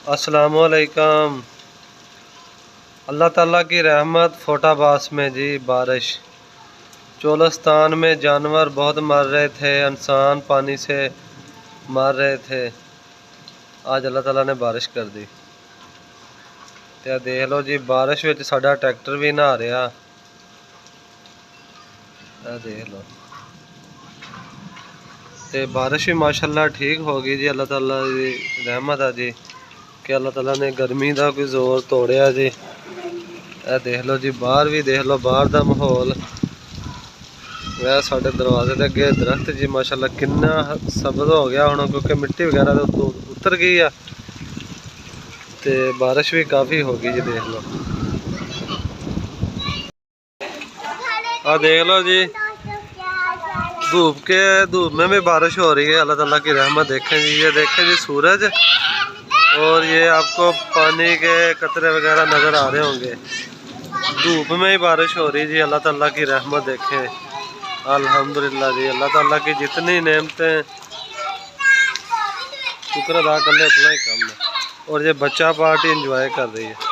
अस्सलामुअलैकुम। अल्लाह ताला की रहमत फोटाबास में जी बारिश। चोलिस्तान में जानवर बहुत मर रहे थे, इंसान पानी से मर रहे थे। आज अल्लाह ताला ने बारिश कर दी। तो देख लो जी, बारिश में साडा ट्रैक्टर भी नहा रहा। देख लो, तो बारिश भी माशाल्लाह ठीक हो गई जी। अल्लाह ताला की रहमत है जी कि अल्लाह ताला ने गर्मी का कोई जोर तोड़िया जी। देख लो जी, बाहर भी देख लो, बाहर का माहौल। वह साढ़े दरवाजे के अगे दरख्त जी माशाल्लाह कितना सब्ज हो गया होना, क्योंकि मिट्टी वगैरह तो उतर गई है। तो बारिश भी काफ़ी हो गई जी। देख लो, देख लो जी, धूप में भी बारिश हो रही है। अल्लाह ताला की रहमत देखें जी। ये देखें जी सूरज, और ये आपको पानी के कतरे वगैरह नज़र आ रहे होंगे। धूप में ही बारिश हो रही जी। अल्लाह ताला की रहमत देखें। अल्हम्दुलिल्लाह जी, अल्लाह ताला की जितनी नेमतें शुक्र अदा कर ले उतना ही कम है। और ये बच्चा पार्टी एंजॉय कर रही है।